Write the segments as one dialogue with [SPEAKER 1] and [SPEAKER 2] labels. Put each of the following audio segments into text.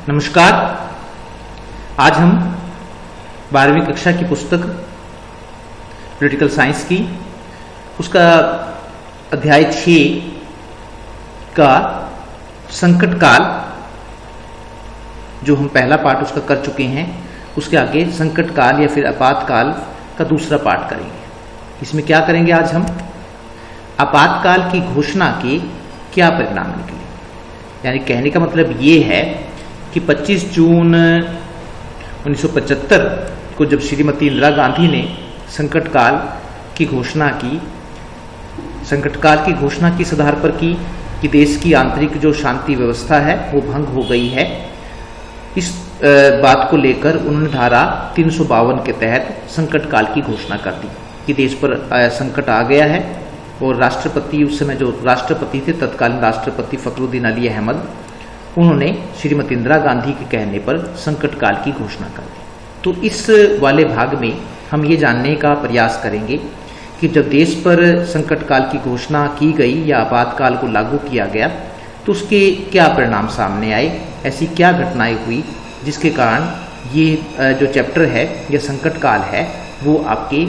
[SPEAKER 1] नमस्कार। आज हम 12वीं कक्षा की पुस्तक पॉलिटिकल साइंस की उसका अध्याय 6 का संकट काल, जो हम पहला पाठ उसका कर चुके हैं, उसके आगे संकट काल या फिर आपातकाल का दूसरा पाठ करेंगे। इसमें क्या करेंगे आज हम? आपातकाल की घोषणा के क्या परिणाम निकले। यानी कहने का मतलब ये है कि 25 जून 1975 को जब श्रीमती इंदिरा गांधी ने संकट काल की घोषणा किस आधार पर की कि देश की आंतरिक जो शांति व्यवस्था है वो भंग हो गई है। इस बात को लेकर उन्होंने धारा 352 के तहत संकट काल की घोषणा कर दी कि देश पर संकट आ गया है। और राष्ट्रपति, उस समय जो राष्ट्रपति थे, तत्कालीन राष्ट्रपति फखरुद्दीन अली अहमद, उन्होंने श्रीमती इंदिरा गांधी के कहने पर संकट काल की घोषणा कर दी। तो इस वाले भाग में हम ये जानने का प्रयास करेंगे कि जब देश पर संकट काल की घोषणा की गई या आपातकाल को लागू किया गया तो उसके क्या परिणाम सामने आए, ऐसी क्या घटनाएं हुई जिसके कारण ये जो चैप्टर है या संकट काल है वो आपके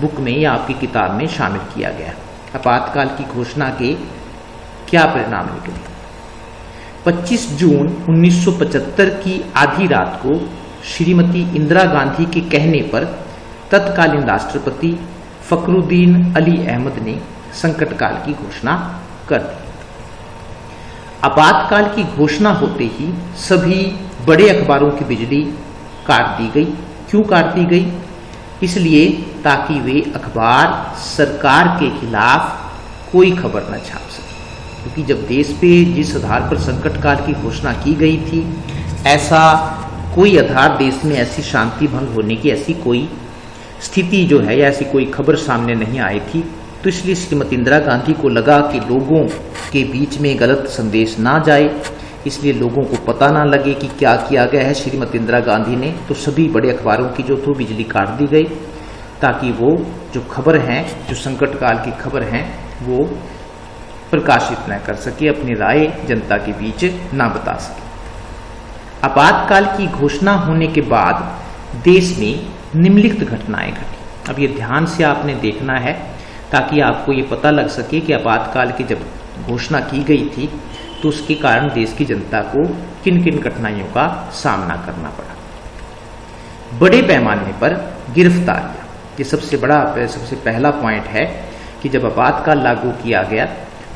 [SPEAKER 1] बुक में या आपकी किताब में शामिल किया गया। आपातकाल की घोषणा के क्या परिणाम निकले। 25 जून 1975 की आधी रात को श्रीमती इंदिरा गांधी के कहने पर तत्कालीन राष्ट्रपति फखरुद्दीन अली अहमद ने संकट काल की घोषणा कर दी। आपातकाल की घोषणा होते ही सभी बड़े अखबारों की बिजली काट दी गई। क्यों काट दी गई? इसलिए ताकि वे अखबार सरकार के खिलाफ कोई खबर न छाप सके, क्योंकि जब देश पे जिस आधार पर संकट काल की घोषणा की गई थी, ऐसा कोई आधार देश में ऐसी शांति भंग होने की ऐसी कोई स्थिति जो है या ऐसी कोई खबर सामने नहीं आई थी। तो इसलिए श्रीमती इंदिरा गांधी को लगा कि लोगों के बीच में गलत संदेश ना जाए, इसलिए लोगों को पता ना लगे कि क्या किया गया है श्रीमती इंदिरा गांधी ने। तो सभी बड़े अखबारों की जो तो बिजली काट दी गई ताकि वो जो खबर हैं, जो संकट काल की खबर हैं, वो प्रकाशित न कर सके, अपनी राय जनता के बीच ना बता सके। आपातकाल की घोषणा होने के बाद देश में निम्नलिखित घटनाएं घटी। अब ये ध्यान से आपने देखना है ताकि आपको ये पता लग सके कि आपातकाल की जब घोषणा की गई थी तो उसके कारण देश की जनता को किन किन कठिनाइयों का सामना करना पड़ा। बड़े पैमाने पर गिरफ्तारियां, ये सबसे पहला पॉइंट है कि जब आपातकाल लागू किया गया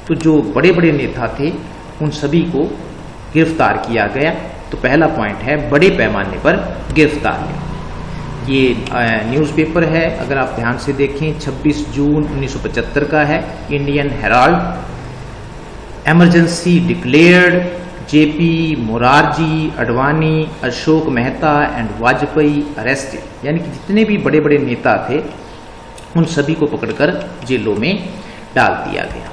[SPEAKER 1] तो जो बड़े बड़े नेता थे उन सभी को गिरफ्तार किया गया। तो पहला पॉइंट है बड़े पैमाने पर गिरफ्तारियां। ये न्यूज़पेपर है, अगर आप ध्यान से देखें, 26 जून 1975 का है, Indian Herald. Emergency declared, JP Morarji, Advani, Ashok Mehta and Vajpayee arrested. यानी कि जितने भी बड़े बड़े नेता थे उन सभी को पकड़कर जेलों में डाल दिया गया।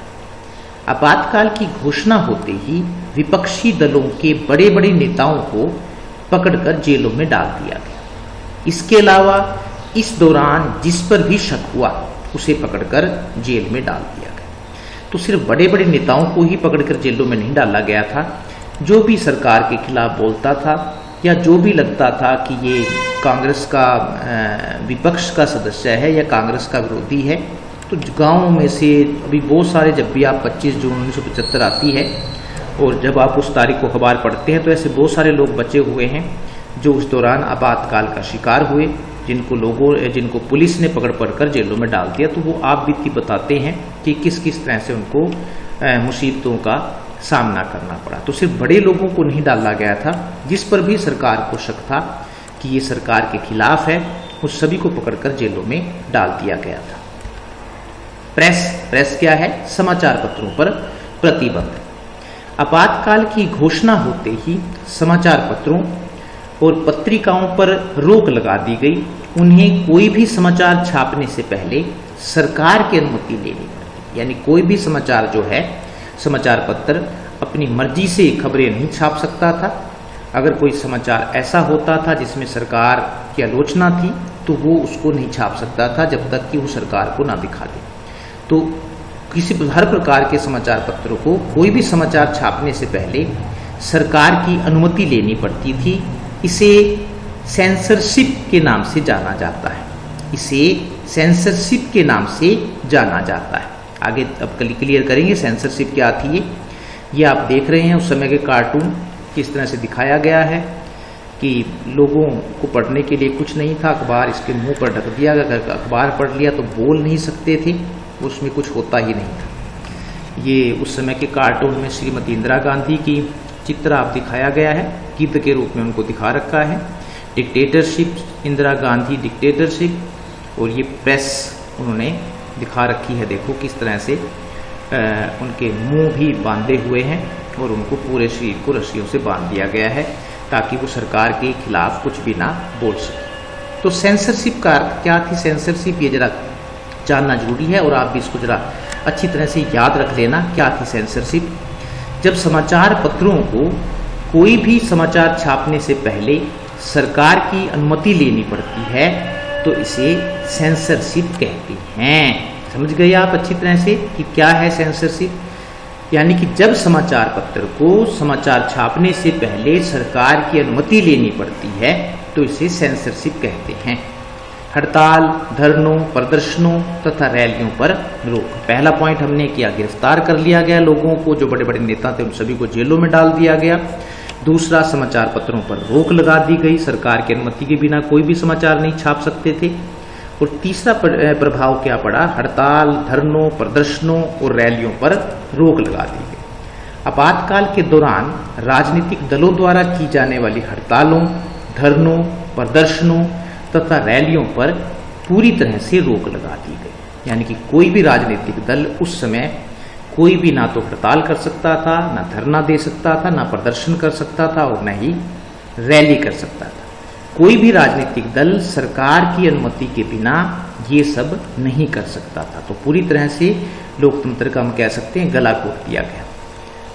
[SPEAKER 1] आपातकाल की घोषणा होते ही विपक्षी दलों के बड़े बड़े नेताओं को पकड़कर जेलों में डाल दिया गया। इसके अलावा इस दौरान जिस पर भी शक हुआ उसे पकड़कर जेल में डाल दिया गया। तो सिर्फ बड़े बड़े नेताओं को ही पकड़कर जेलों में नहीं डाला गया था, जो भी सरकार के खिलाफ बोलता था या जो भी लगता था कि ये कांग्रेस का विपक्ष का सदस्य है या कांग्रेस का विरोधी है, तो गाँव में से अभी बहुत सारे, जब भी आप 25 जून 1975 आती है और जब आप उस तारीख को अखबार पढ़ते हैं तो ऐसे बहुत सारे लोग बचे हुए हैं जो उस दौरान आपातकाल का शिकार हुए, जिनको पुलिस ने पकड़ कर जेलों में डाल दिया। तो वो आप बीती बताते हैं कि किस किस तरह से उनको मुसीबतों का सामना करना पड़ा। तो सिर्फ बड़े लोगों को नहीं डाला गया था, जिस पर भी सरकार को शक था कि ये सरकार के खिलाफ है, उस सभी को पकड़कर जेलों में डाल दिया गया था। प्रेस क्या है? समाचार पत्रों पर प्रतिबंध। आपातकाल की घोषणा होते ही समाचार पत्रों और पत्रिकाओं पर रोक लगा दी गई। उन्हें कोई भी समाचार छापने से पहले सरकार की अनुमति लेनी पड़ती। यानी कोई भी समाचार जो है, समाचार पत्र अपनी मर्जी से खबरें नहीं छाप सकता था। अगर कोई समाचार ऐसा होता था जिसमें सरकार की आलोचना थी तो वो उसको नहीं छाप सकता था जब तक कि वो सरकार को ना दिखा दे। तो हर प्रकार के समाचार पत्रों को कोई भी समाचार छापने से पहले सरकार की अनुमति लेनी पड़ती थी। इसे सेंसरशिप के नाम से जाना जाता है। इसे सेंसरशिप के नाम से जाना जाता है। आगे अब क्लियर करेंगे सेंसरशिप क्या आती है। ये आप देख रहे हैं उस समय के कार्टून किस तरह से दिखाया गया है कि लोगों को पढ़ने के लिए कुछ नहीं था, अखबार इसके मुंह पर ढक दिया गया। अगर अखबार पढ़ लिया तो बोल नहीं सकते थे, उसमें कुछ होता ही नहीं था। ये उस समय के कार्टून में श्रीमती इंदिरा गांधी की चित्र आप दिखाया गया है, गिद्ध के रूप में उनको दिखा रखा है। डिक्टेटरशिप, इंदिरा गांधी डिक्टेटरशिप, और ये प्रेस उन्होंने दिखा रखी है। देखो किस तरह से उनके मुंह भी बांधे हुए हैं और उनको पूरे शरीर को रस्सियों से बांध दिया गया है ताकि वो सरकार के खिलाफ कुछ भी ना बोल सके। तो सेंसरशिप का अर्थ क्या थी? सेंसरशिप ये जरा जानना जरूरी है और आप भी इसको जरा अच्छी तरह से याद रख लेना। क्या थी सेंसरशिप? जब समाचार पत्रों को कोई भी समाचार छापने से पहले सरकार की अनुमति लेनी पड़ती है तो इसे सेंसरशिप कहते हैं। समझ गए आप अच्छी तरह से कि क्या है सेंसरशिप? यानी कि जब समाचार पत्र को समाचार छापने से पहले सरकार की अनुमति लेनी पड़ती है तो इसे सेंसरशिप कहते हैं। हड़ताल, धरनों, प्रदर्शनों तथा रैलियों पर रोक। पहला पॉइंट हमने किया, गिरफ्तार कर लिया गया लोगों को, जो बड़े बड़े नेता थे उन सभी को जेलों में डाल दिया गया। दूसरा, समाचार पत्रों पर रोक लगा दी गई, सरकार की अनुमति के बिना कोई भी समाचार नहीं छाप सकते थे। और तीसरा प्रभाव क्या पड़ा? हड़ताल, धरनों, प्रदर्शनों और रैलियों पर रोक लगा दी गई। आपातकाल के दौरान राजनीतिक दलों द्वारा की जाने वाली हड़तालों, धरनों, प्रदर्शनों तथा रैलियों पर पूरी तरह से रोक लगा दी गई। यानी कि कोई भी राजनीतिक दल उस समय कोई भी ना तो हड़ताल कर सकता था, ना धरना दे सकता था, ना प्रदर्शन कर सकता था और न ही रैली कर सकता था। कोई भी राजनीतिक दल सरकार की अनुमति के बिना ये सब नहीं कर सकता था। तो पूरी तरह से लोकतंत्र का हम कह सकते हैं गला घोट दिया गया।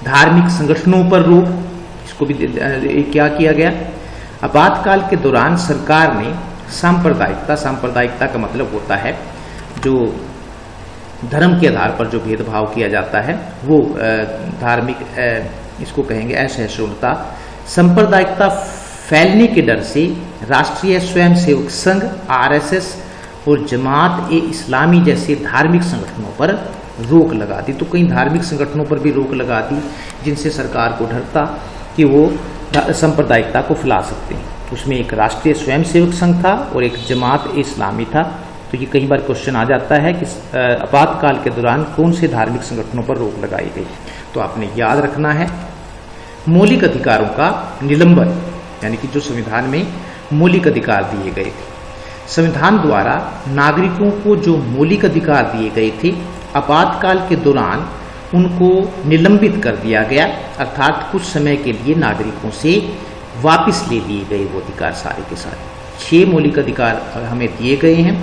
[SPEAKER 1] धार्मिक संगठनों पर रोक, इसको भी क्या किया गया? आपातकाल के दौरान सरकार ने सांप्रदायिकता का मतलब होता है जो धर्म के आधार पर जो भेदभाव किया जाता है वो धार्मिक, इसको कहेंगे असहिष्णुता। सांप्रदायिकता फैलने के डर से राष्ट्रीय स्वयंसेवक संघ, आरएसएस और जमात ए इस्लामी जैसे धार्मिक संगठनों पर रोक लगा दी। तो कई धार्मिक संगठनों पर भी रोक लगा दी जिनसे सरकार को डर था कि वो सांप्रदायिकता को फैला सकते हैं। उसमें एक राष्ट्रीय स्वयंसेवक संघ था और एक जमात ए इस्लामी था। तो ये कई बार क्वेश्चन आ जाता है कि आपातकाल के दौरान कौन से धार्मिक संगठनों पर रोक लगाई गई। तो आपने याद रखना है मौलिक अधिकारों का निलंबन, यानी कि जो संविधान में मौलिक अधिकार दिए गए थे। संविधान द्वारा नागरिकों को जो मौलिक अधिकार दिए गए थे आपातकाल के दौरान उनको निलंबित कर दिया गया, अर्थात कुछ समय के लिए नागरिकों से वापस ले लिए गए वो अधिकार सारे के सारे। 6 मौलिक अधिकार हमें दिए गए हैं,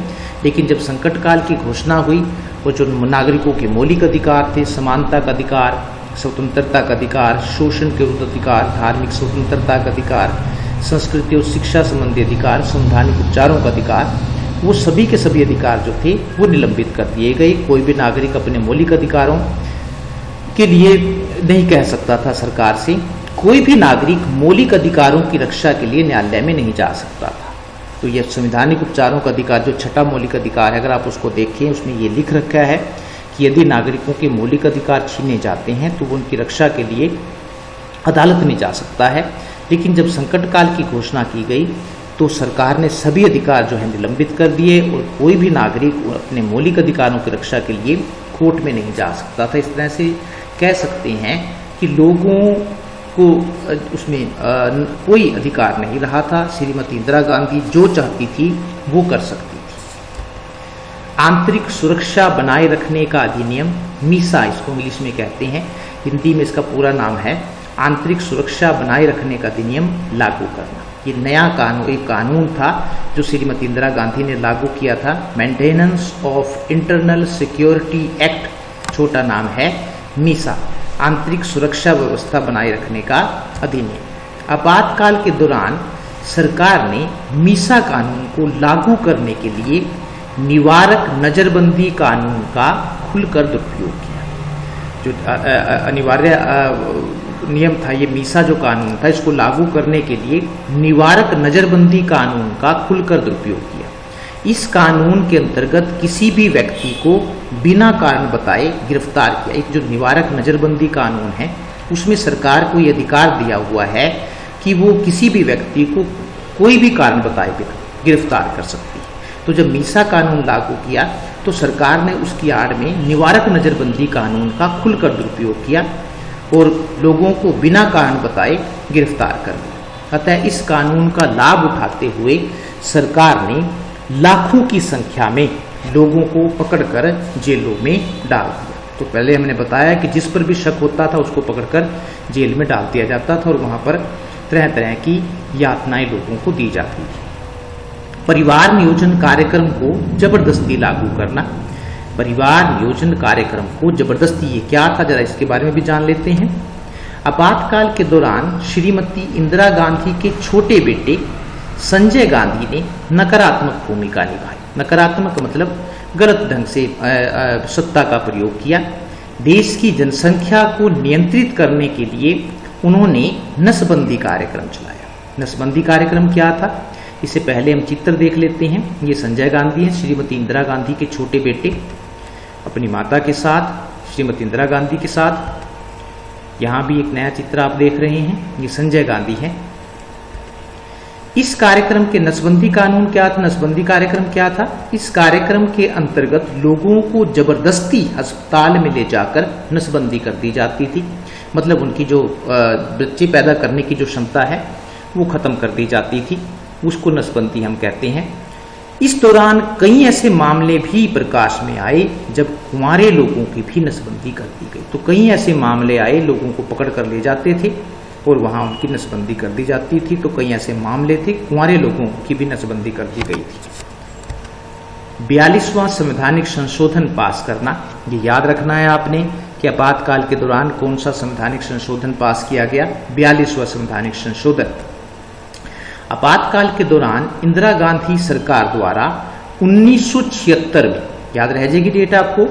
[SPEAKER 1] लेकिन जब संकट काल की घोषणा हुई और जो नागरिकों के मौलिक अधिकार थे, समानता का अधिकार, स्वतंत्रता का अधिकार, शोषण के विरुद्ध अधिकार, धार्मिक स्वतंत्रता का अधिकार, संस्कृति और शिक्षा संबंधी अधिकार, संवैधानिक उपचारों का अधिकार, वो सभी के सभी अधिकार जो थे वो निलंबित कर दिए गए। कोई भी नागरिक अपने मौलिक अधिकारों के लिए नहीं कह सकता था सरकार से। कोई भी नागरिक मौलिक अधिकारों की रक्षा के लिए न्यायालय में नहीं जा सकता था। तो यह संवैधानिक उपचारों का अधिकार जो छठा मौलिक अधिकार है, अगर आप उसको देखें उसमें ये लिख रखा है कि यदि नागरिकों के मौलिक अधिकार छीने जाते हैं तो वो उनकी रक्षा के लिए अदालत में जा सकता है। लेकिन जब संकट काल की घोषणा की गई तो सरकार ने सभी अधिकार जो है निलंबित कर दिए और कोई भी नागरिक अपने मौलिक अधिकारों की रक्षा के लिए कोर्ट में नहीं जा सकता था। इस तरह से कह सकते हैं कि लोगों को उसमें कोई अधिकार नहीं रहा था। श्रीमती इंदिरा गांधी जो चाहती थी वो कर सकती थी। आंतरिक सुरक्षा बनाए रखने का अधिनियम, मीसा इसको इंग्लिश में कहते हैं, हिंदी में इसका पूरा नाम है आंतरिक सुरक्षा बनाए रखने का अधिनियम लागू करना। ये नया कानून, एक कानून था जो श्रीमती इंदिरा गांधी ने लागू किया था, maintenance of internal security act, छोटा नाम है मीसा, आंतरिक सुरक्षा व्यवस्था बनाए रखने का अधिनियम। आपातकाल के दौरान सरकार ने मीसा कानून को लागू करने के लिए निवारक नजरबंदी कानून का खुलकर दुरुपयोग किया। जो अनिवार्य नियम था, ये मीसा जो कानून था, इसको लागू करने के लिए निवारक नजरबंदी कानून का खुलकर दुरुपयोग किया। इस कानून के अंतर्गत किसी भी व्यक्ति को बिना कारण बताए गिरफ्तार किया। एक जो निवारक नजरबंदी कानून है उसमें सरकार को ये अधिकार दिया हुआ है कि वो किसी भी व्यक्ति को कोई भी कारण बताए बिना गिरफ्तार कर सकती है। तो जब मीसा कानून लागू किया तो सरकार ने उसकी आड़ में निवारक नजरबंदी कानून का खुलकर दुरुपयोग किया और लोगों को बिना कारण बताए गिरफ्तार कर लिया। अतः इस कानून का लाभ उठाते हुए सरकार ने लाखों की संख्या में लोगों को पकड़कर जेलों में डाल दिया। तो पहले हमने बताया कि जिस पर भी शक होता था उसको पकड़कर जेल में डाल दिया जाता था और वहां पर तरह तरह की यातनाएं लोगों को दी जाती थी। परिवार नियोजन कार्यक्रम को जबरदस्ती लागू करना। परिवार नियोजन कार्यक्रम को जबरदस्ती, ये क्या था जरा इसके बारे में भी जान लेते हैं। आपातकाल के दौरान श्रीमती इंदिरा गांधी के छोटे बेटे संजय गांधी ने नकारात्मक भूमिका निभाई। नकारात्मक मतलब गलत ढंग से सत्ता का प्रयोग किया। देश की जनसंख्या को नियंत्रित करने के लिए उन्होंने नसबंदी कार्यक्रम चलाया। नसबंदी कार्यक्रम क्या था, इससे पहले हम चित्र देख लेते हैं। ये संजय गांधी हैं, श्रीमती इंदिरा गांधी के छोटे बेटे, अपनी माता के साथ, श्रीमती इंदिरा गांधी के साथ। यहां भी एक नया चित्र आप देख रहे हैं, ये संजय गांधी है। इस कार्यक्रम के नसबंदी कानून क्या था, नसबंदी कार्यक्रम क्या था? इस कार्यक्रम के अंतर्गत लोगों को जबरदस्ती अस्पताल में ले जाकर नसबंदी कर दी जाती थी। मतलब उनकी जो बच्चे पैदा करने की जो क्षमता है वो खत्म कर दी जाती थी, उसको नसबंदी हम कहते हैं। इस दौरान कई ऐसे मामले भी प्रकाश में आए जब कुंवारे लोगों की भी नसबंदी कर दी गई। तो कई ऐसे मामले आए, लोगों को पकड़ कर ले जाते थे और वहां उनकी नसबंदी कर दी जाती थी। तो कई ऐसे मामले थे, कुंवारे लोगों की भी नसबंदी कर दी गई थी। 42वां संवैधानिक संशोधन पास करना, ये याद रखना है आपने कि आपातकाल के दौरान कौन सा संवैधानिक संशोधन पास किया गया, 42वां संवैधानिक संशोधन। आपातकाल के दौरान इंदिरा गांधी सरकार द्वारा 1976 में, याद रह जाएगी डेट आपको,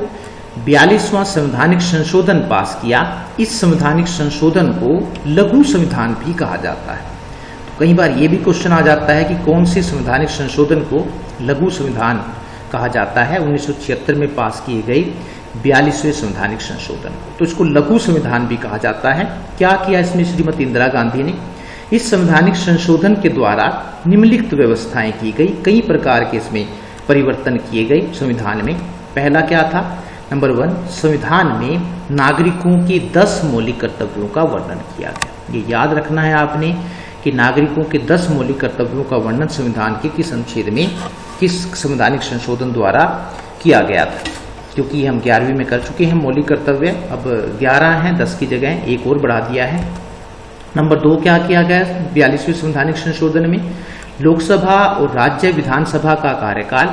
[SPEAKER 1] 42वां संवैधानिक संशोधन पास किया। इस संवैधानिक संशोधन को लघु संविधान भी कहा जाता है। तो कई बार ये भी क्वेश्चन आ जाता है कि कौन से संवैधानिक संशोधन को लघु संविधान कहा जाता है। 1976 में पास किए गए 42वें संवैधानिक संशोधन को, तो इसको लघु संविधान भी कहा जाता है। क्या किया इसमें श्रीमती इंदिरा गांधी ने? इस संवैधानिक संशोधन के द्वारा निम्नलिखित व्यवस्थाएं की गई, कई प्रकार के इसमें परिवर्तन किए गए संविधान में। पहला क्या था? नंबर 1, संविधान में नागरिकों के 10 मौलिक कर्तव्यों का वर्णन किया गया। ये याद रखना है आपने कि नागरिकों के 10 मौलिक कर्तव्यों का वर्णन संविधान के किस अनुच्छेद में, किस संवैधानिक संशोधन द्वारा किया गया था। क्योंकि हम 11वीं में कर चुके हैं मौलिक कर्तव्य, अब 11 हैं, 10 की जगह एक और बढ़ा दिया है। नंबर 2 क्या किया गया 42वें संवैधानिक संशोधन में? लोकसभा और राज्य विधानसभा का कार्यकाल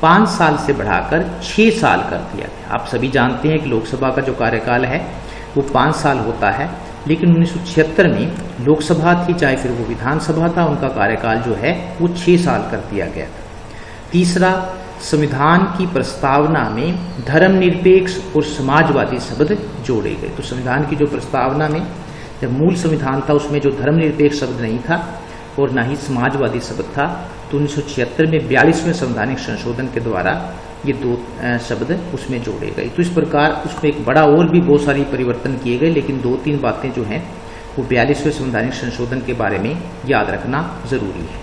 [SPEAKER 1] 5 साल से बढ़ाकर 6 साल कर दिया गया। आप सभी जानते हैं कि लोकसभा का जो कार्यकाल है वो 5 साल होता है, लेकिन 1976 में लोकसभा थी चाहे फिर वो विधानसभा था, उनका कार्यकाल जो है वो 6 साल कर दिया गया था। तीसरा, संविधान की प्रस्तावना में धर्मनिरपेक्ष और समाजवादी शब्द जोड़े गए। तो संविधान की जो प्रस्तावना में, जब मूल संविधान था उसमें जो धर्मनिरपेक्ष शब्द नहीं था और ना ही समाजवादी शब्द था, तो 1976 में 42वें संवैधानिक संशोधन के द्वारा ये 2 शब्द उसमें जोड़े गए। तो इस प्रकार उसमें एक बड़ा और भी बहुत सारी परिवर्तन किए गए, लेकिन 2-3 बातें जो हैं वो 42वें संवैधानिक संशोधन के बारे में याद रखना जरूरी है।